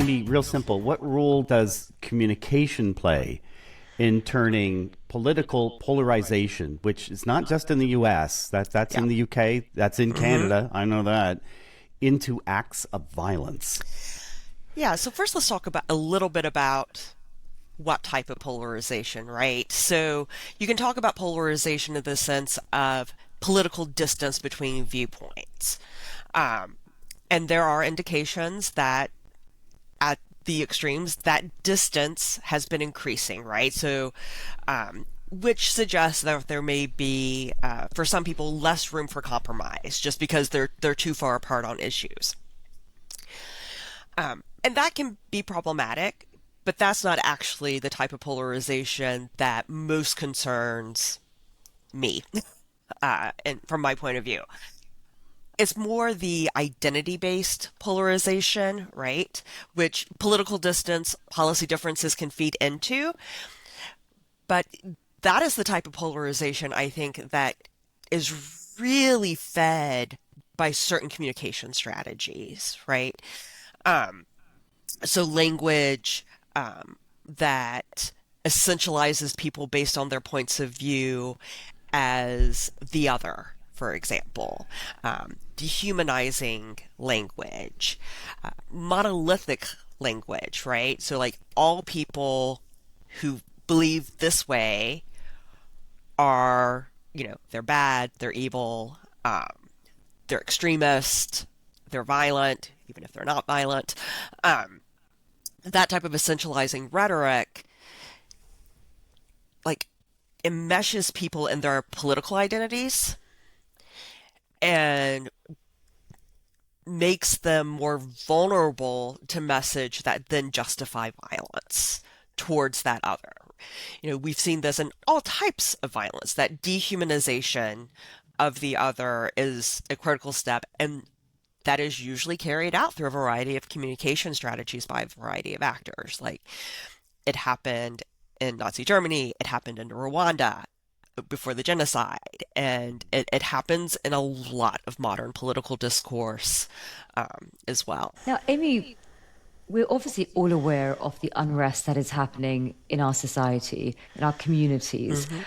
can be real simple. What role does communication play in turning political polarization, which is not just in the US, that's Yeah. in the UK, that's in hmm Canada, I know that, into acts of violence? Yeah. So first, let's talk about a little bit about what type of polarization, right? So you can talk about polarization in the sense of political distance between viewpoints. Um, and there are indications that at the extremes, that distance has been increasing, right? So, which suggests that there may be, for some people, less room for compromise just because they're too far apart on issues. And that can be problematic, but that's not actually the type of polarization that most concerns me, and from my point of view. It's more the identity-based polarization, right? Which political distance, policy differences can feed into. But that is the type of polarization I think that is really fed by certain communication strategies, right? Um, so language that essentializes people based on their points of view as the other, for example, dehumanizing language, monolithic language, right? So, like, all people who believe this way are, they're bad, they're evil, they're extremist, they're violent, even if they're not violent. Um, that type of essentializing rhetoric, like, enmeshes people in their political identities and makes them more vulnerable to message that then justify violence towards that other. We've seen this in all types of violence, that dehumanization of the other is a critical step, and that is usually carried out through a variety of communication strategies by a variety of actors. Like, it happened in Nazi Germany, it happened in Rwanda before the genocide, and it happens in a lot of modern political discourse as well. Now, Amy, we're obviously all aware of the unrest that is happening in our society, in our communities. hmm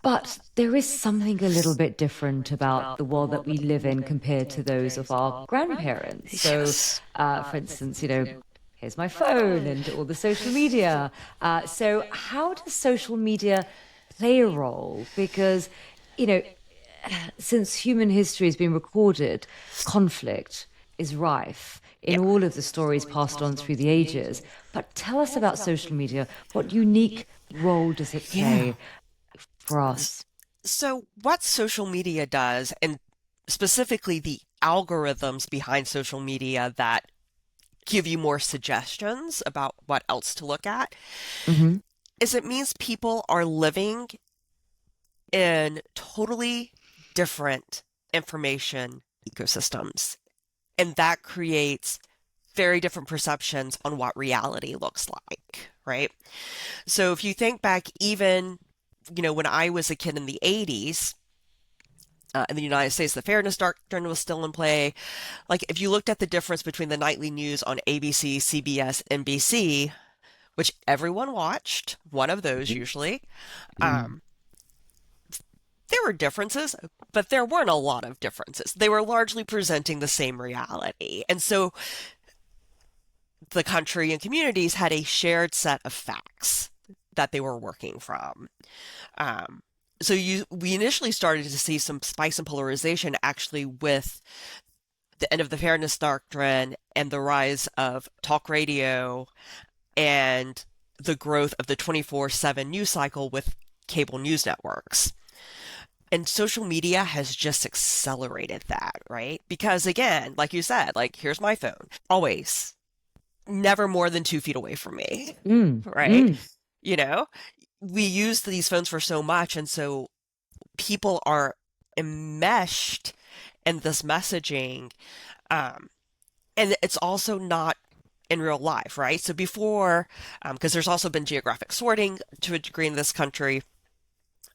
But there is something a little bit different about the world that we live in compared to those of our grandparents. So, Yes. for instance, here's my phone and all the social media. So, how does social media play a role? Because, you know, since human history has been recorded, conflict is rife Yeah. in all of the stories passed on through the ages. But tell us about social media. What unique role does it Yeah. play for us? So, what social media does, and specifically the algorithms behind social media that give you more suggestions about what else to look at, Hmm. is it means people are living in totally different information ecosystems. And that creates very different perceptions on what reality looks like, right? So if you think back, even, when I was a kid in the 80s, in the United States, the Fairness Doctrine was still in play. Like, if you looked at the difference between the nightly news on ABC, CBS, NBC, which everyone watched, one of those usually, Mm. um, there were differences, but there weren't a lot of differences. They were largely presenting the same reality. And so the country and communities had a shared set of facts that they were working from. Um, we initially started to see some spikes in polarization actually with the end of the Fairness Doctrine and the rise of talk radio and the growth of the 24/7 news cycle with cable news networks. And social media has just accelerated that, right? Because again, like you said, like, here's my phone, always, never more than 2 feet away from me, Mm, right? mm. You know, we use these phones for so much, and so people are enmeshed in this messaging. Um, and it's also not in real life, right? So before, because there's also been geographic sorting to a degree in this country,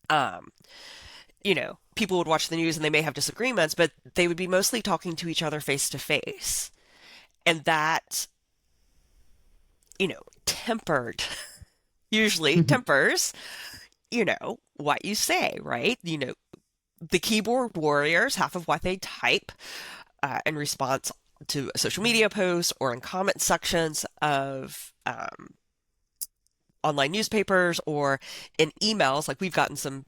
um, people would watch the news and they may have disagreements, but they would be mostly talking to each other face to face. And that tempered, usually tempers, what you say, right? The keyboard warriors, half of what they type in response to a social media post or in comment sections of online newspapers or in emails. Like we've gotten some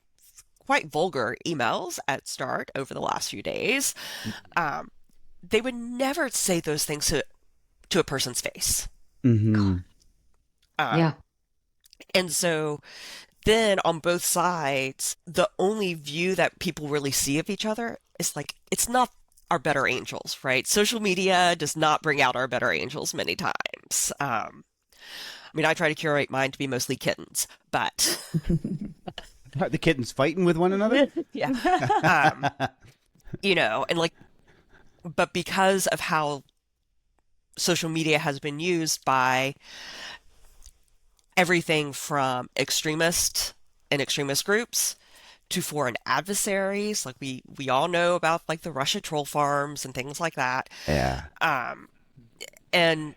quite vulgar emails at Start over the last few days. They would never say those things to a person's face. Mm-hmm. Yeah. And so then on both sides, the only view that people really see of each other is like, it's not our better angels, right? Social media does not bring out our better angels many times. I mean, I try to curate mine to be mostly kittens, but Are the kittens fighting with one another? yeah. And like, but because of how social media has been used by everything from extremist and extremist groups to foreign adversaries, like we all know about like the Russia troll farms and things like that. Yeah. And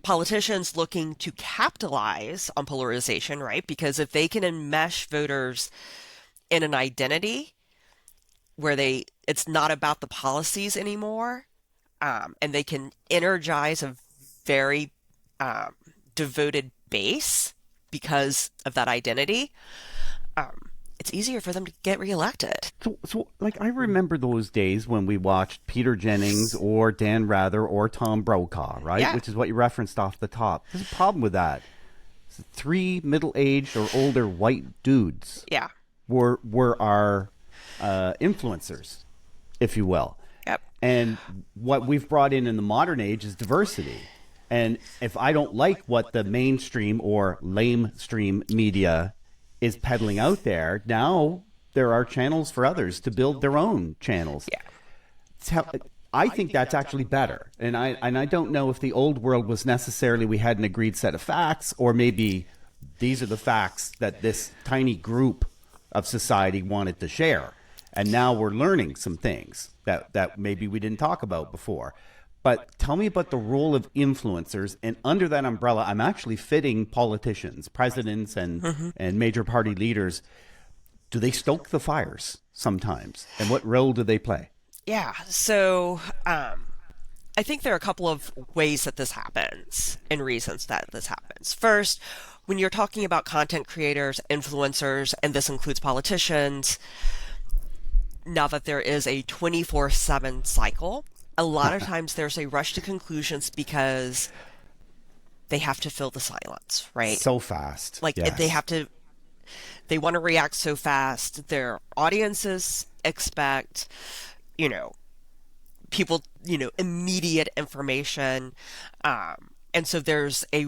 politicians looking to capitalize on polarization, right? Because if they can enmesh voters in an identity where it's not about the policies anymore, and they can energize a very devoted base because of that identity, it's easier for them to get reelected. So, like, I remember those days when we watched Peter Jennings or Dan Rather or Tom Brokaw, right? Yeah. Which is what you referenced off the top. There's a problem with that. 3 middle-aged or older white dudes Yeah. were our influencers, if you will. Yep. And what we've brought in the modern age is diversity. And if I don't like what the mainstream or lamestream media is peddling out there, now there are channels for others to build their own channels. Yeah. I think that's actually better. And I don't know if the old world was necessarily we had an agreed set of facts, or maybe these are the facts that this tiny group of society wanted to share. And now we're learning some things that maybe we didn't talk about before. But tell me about the role of influencers. And under that umbrella, I'm actually fitting politicians, presidents, and major party leaders. Do they stoke the fires sometimes? And what role do they play? Yeah. So I think there are a couple of ways that this happens and reasons that this happens. First, when you're talking about content creators, influencers, and this includes politicians, now that there is a 24/7 cycle, a lot of times there's a rush to conclusions because they have to fill the silence, right? So fast. Like Yes. they want to react so fast. Their audiences expect, people, immediate information. And so there's a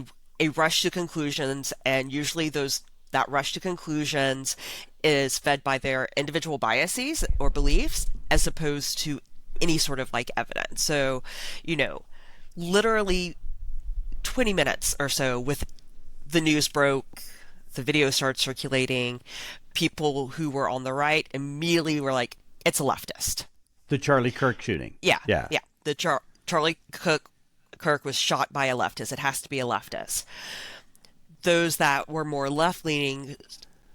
rush to conclusions, and usually that rush to conclusions is fed by their individual biases or beliefs as opposed to any sort of like evidence. So, literally 20 minutes or so with the news broke, the video started circulating, people who were on the right immediately were like, it's a leftist. The Charlie Kirk shooting. Yeah. Yeah. The Charlie Kirk was shot by a leftist. It has to be a leftist. Those that were more left-leaning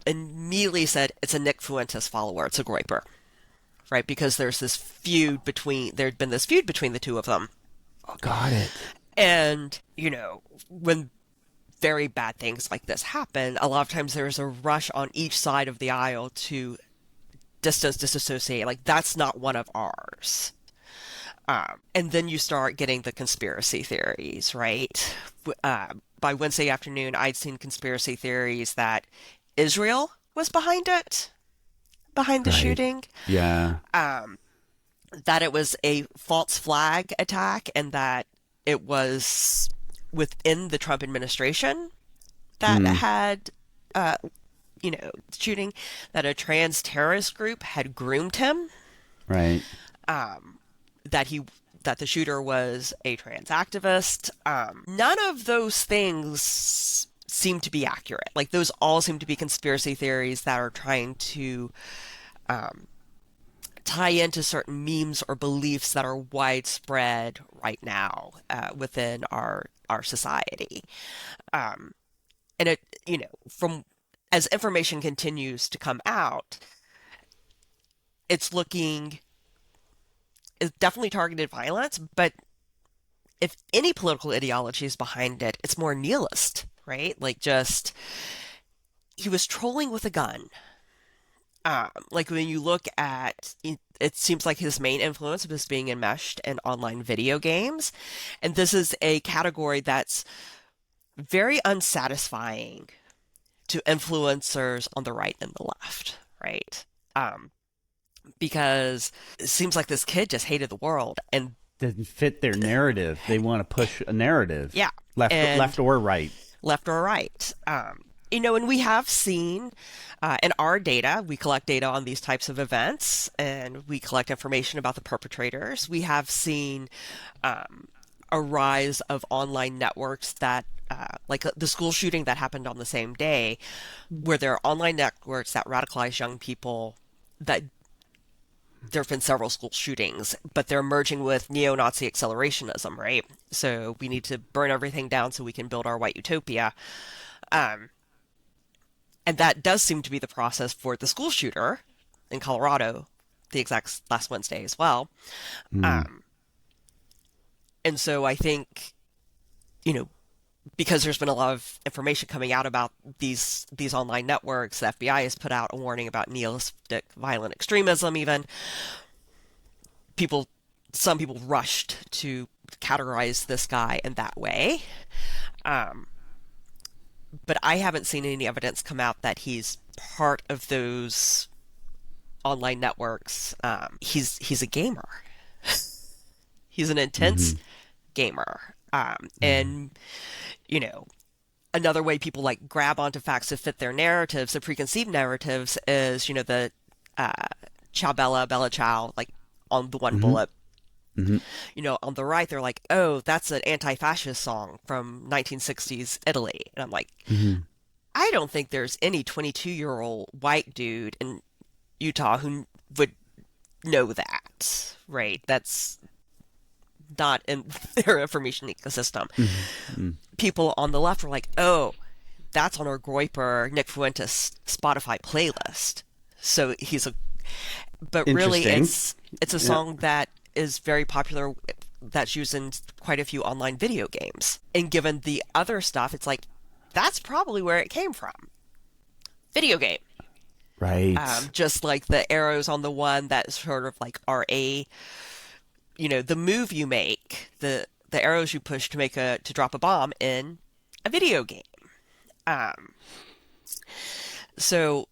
immediately said, it's a Nick Fuentes follower. It's a Groyper. Right, because there'd been this feud between the two of them. Oh, got it. And, when very bad things like this happen, a lot of times there's a rush on each side of the aisle to disassociate. Like, that's not one of ours. And then you start getting the conspiracy theories, right? By Wednesday afternoon, I'd seen conspiracy theories that Israel was behind the shooting. Yeah. That it was a false flag attack and that it was within the Trump administration that had, shooting, that a trans terrorist group had groomed him. Right. That the shooter was a trans activist. None of those things seem to be accurate. Like, those all seem to be conspiracy theories that are trying to tie into certain memes or beliefs that are widespread right now within our society. And it, from as information continues to come out, it's definitely targeted violence, but if any political ideology is behind it, it's more nihilist, right? Like just he was trolling with a gun. Like when you look at it seems like his main influence was being enmeshed in online video games. And this is a category that's very unsatisfying to influencers on the right and the left, right? Because it seems like this kid just hated the world and Didn't fit their narrative. They want to push a narrative. yeah, Left or right. left or right. And we have seen in our data, we collect data on these types of events and we collect information about the perpetrators. We have seen a rise of online networks that, like the school shooting that happened on the same day, where there are online networks that radicalize young people that there have been several school shootings, but they're merging with neo-Nazi accelerationism, right? So we need to burn everything down so we can build our white utopia. And that does seem to be the process for the school shooter in Colorado, the exact last Wednesday as well. And so I think, because there's been a lot of information coming out about these online networks, the FBI has put out a warning about nihilistic violent extremism even. Some people rushed to categorize this guy in that way. But I haven't seen any evidence come out that he's part of those online networks. He's a gamer. He's an intense gamer. And, another way people like grab onto facts to fit their narratives, the preconceived narratives, is, the Ciao Bella, Bella Ciao, like on the one bullet. On the right, they're like, oh, that's an anti-fascist song from 1960s Italy. And I'm like, I don't think there's any 22-year-old white dude in Utah who would know that, right? That's not in their information ecosystem. People on the left were like, oh, that's on our Groyper Nick Fuentes Spotify playlist. So but really it's a song that is very popular, that's used in quite a few online video games. And given the other stuff, it's like, that's probably where it came from. Video game. Right. Just like the arrows on the one that sort of like are the move you make, the arrows you push to drop a bomb in a video game. So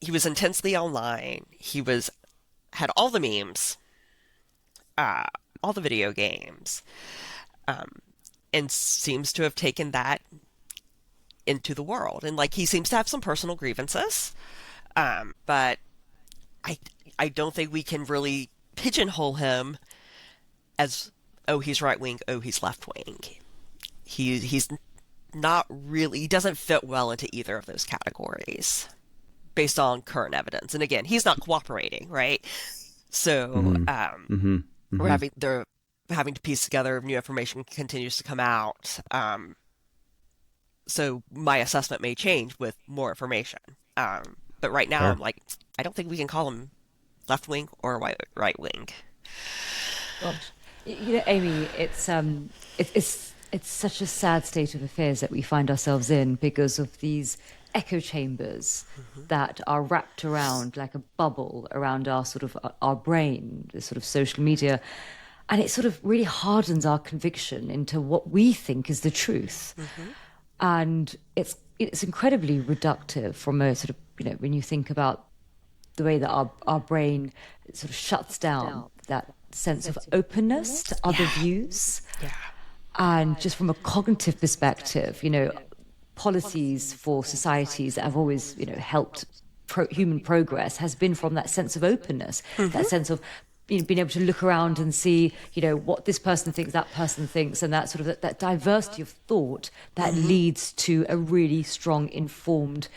he was intensely online. He had all the memes, all the video games, and seems to have taken that into the world. And like he seems to have some personal grievances, but I don't think we can really pigeonhole him as, oh, he's right wing, oh, he's left wing. He's not really, he doesn't fit well into either of those categories based on current evidence. And again, he's not cooperating, right? So we're having to piece together, new information continues to come out. So my assessment may change with more information. But right now, I'm like, I don't think we can call him left wing or right wing. Gosh, Amy, it's such a sad state of affairs that we find ourselves in because of these echo chambers that are wrapped around like a bubble around our brain, this sort of social media, and it sort of really hardens our conviction into what we think is the truth. And it's incredibly reductive from a sort of, when you think about the way that our brain sort of shuts down that sense of openness to other views. And just from a cognitive perspective, policies for societies that have always, helped human progress has been from that sense of openness, that sense of, being able to look around and see, what this person thinks, that person thinks, and that sort of that diversity of thought that leads to a really strong, informed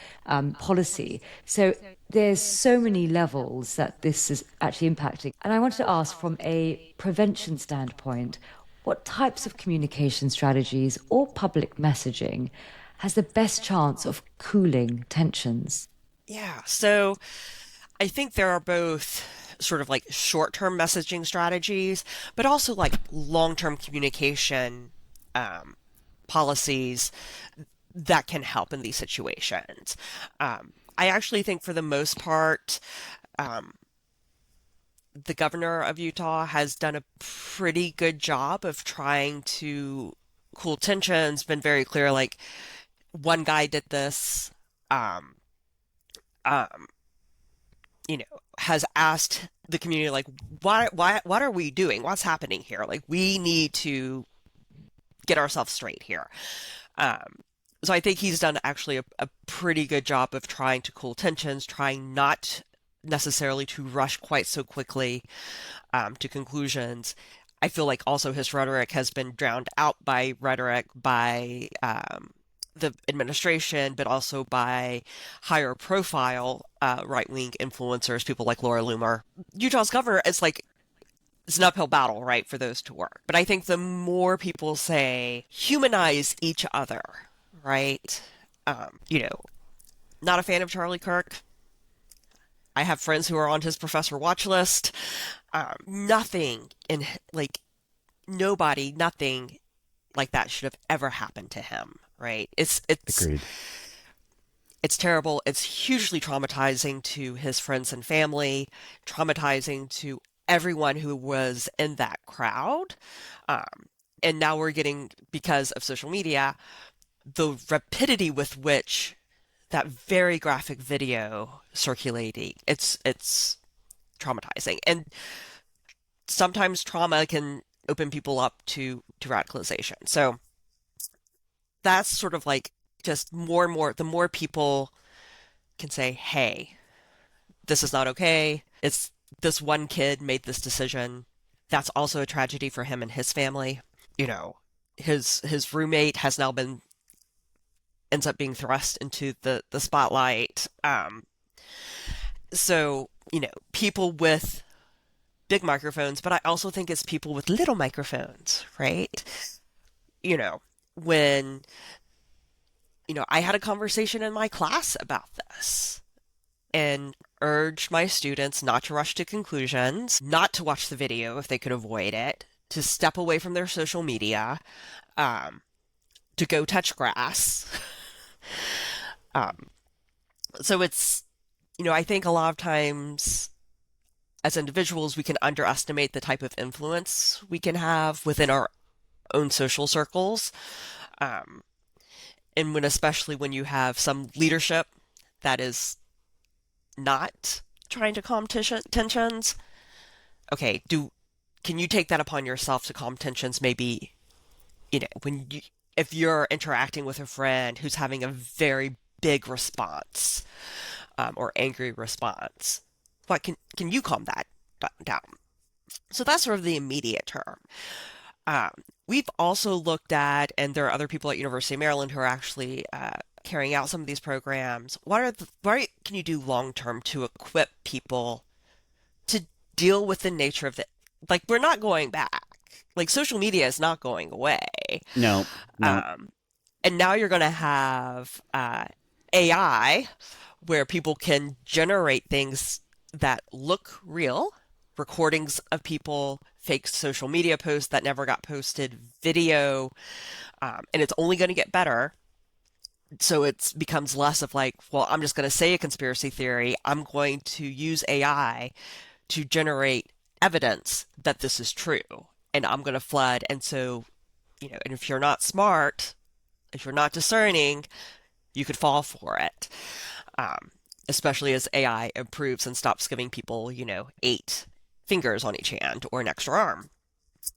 policy. So there's so many levels that this is actually impacting. And I wanted to ask, from a prevention standpoint, what types of communication strategies or public messaging has the best chance of cooling tensions? Yeah. So I think there are both sort of like short-term messaging strategies, but also like long-term communication policies that can help in these situations. I actually think for the most part, the governor of Utah has done a pretty good job of trying to cool tensions, been very clear, like one guy did this, um, um, has asked the community, like, what are we doing? What's happening here? Like, we need to get ourselves straight here. So I think he's done actually a pretty good job of trying to cool tensions, trying not necessarily to rush quite so quickly to conclusions. I feel like also his rhetoric has been drowned out by rhetoric by the administration, but also by higher profile right-wing influencers, people like Laura Loomer. Utah's governor is like, it's an uphill battle, right, for those to work. But I think the more people say, humanize each other, right? Not a fan of Charlie Kirk. I have friends who are on his professor watch list. Nothing in, like, nobody, nothing like that should have ever happened to him, right? It's Agreed. It's terrible. It's hugely traumatizing to his friends and family, traumatizing to everyone who was in that crowd. And now we're getting, because of social media, the rapidity with which that very graphic video circulating, it's traumatizing. And sometimes trauma can open people up to radicalization. So that's sort of like just more and more, the more people can say, hey, this is not okay. It's this one kid made this decision. That's also a tragedy for him and his family. His roommate has now ends up being thrust into the spotlight. So, people with big microphones, but I also think it's people with little microphones, right? When, I had a conversation in my class about this and urged my students not to rush to conclusions, not to watch the video if they could avoid it, to step away from their social media, to go touch grass. So it's, I think a lot of times as individuals, we can underestimate the type of influence we can have within our own social circles. And especially when you have some leadership that is not trying to calm tensions. Okay, can you take that upon yourself to calm tensions? Maybe, if you're interacting with a friend who's having a very big response, or angry response, what can you calm that down? So that's sort of the immediate term. We've also looked at, and there are other people at University of Maryland who are actually carrying out some of these programs. What can you do long term to equip people to deal with the nature of like, we're not going back. Like, social media is not going away. No. And now you're going to have AI, where people can generate things that look real, recordings of people, fake social media posts that never got posted, video, and it's only going to get better. So it becomes less of like, well, I'm just going to say a conspiracy theory. I'm going to use AI to generate evidence that this is true, and I'm going to flood. And so, and if you're not smart, if you're not discerning, you could fall for it. Especially as AI improves and stops giving people, 8 fingers on each hand or an extra arm.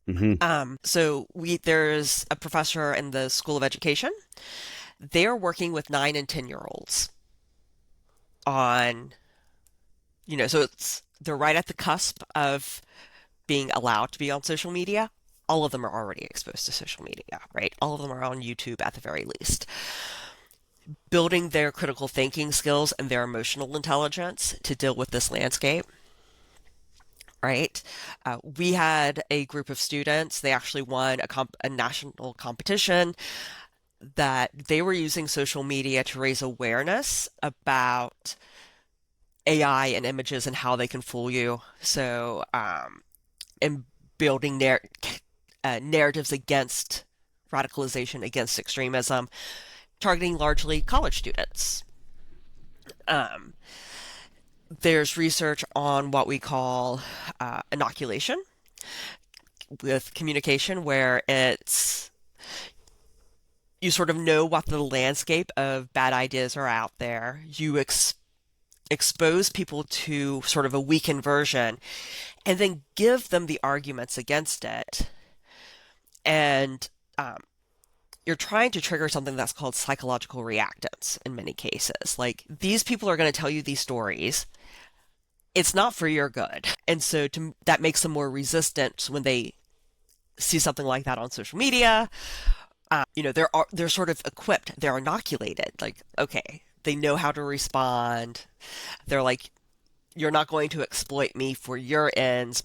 Mm-hmm. So there's a professor in the School of Education. They're working with 9 and 10-year-olds on, so they're right at the cusp of being allowed to be on social media, all of them are already exposed to social media, right? All of them are on YouTube at the very least. Building their critical thinking skills and their emotional intelligence to deal with this landscape, right? We had a group of students, they actually won a national competition that they were using social media to raise awareness about AI and images and how they can fool you. So, and building narratives against radicalization, against extremism, targeting largely college students. There's research on what we call inoculation with communication, where it's you sort of know what the landscape of bad ideas are out there. You expose people to sort of a weakened version and then give them the arguments against it. And you're trying to trigger something that's called psychological reactance in many cases. Like, these people are going to tell you these stories. It's not for your good. And so that makes them more resistant when they see something like that on social media. They're sort of equipped. They're inoculated. Like, okay, they know how to respond. They're like, you're not going to exploit me for your ends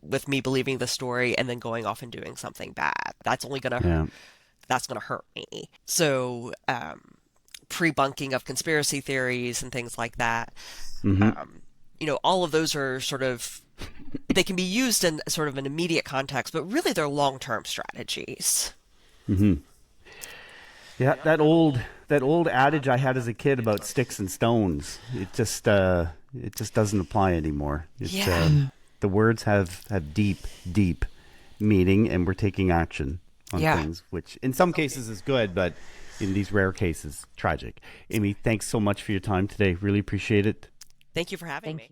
with me believing the story and then going off and doing something bad. That's only going to that's going to hurt me. So, pre-bunking of conspiracy theories and things like that. All of those are sort of, they can be used in sort of an immediate context, but really they're long-term strategies. Yeah, that old adage I had as a kid about sticks and stones, it just doesn't apply anymore. The words have deep meaning, and we're taking action on things, which in some cases is good, but in these rare cases, tragic. Amy, thanks so much for your time today. Really appreciate it. Thank you for having me.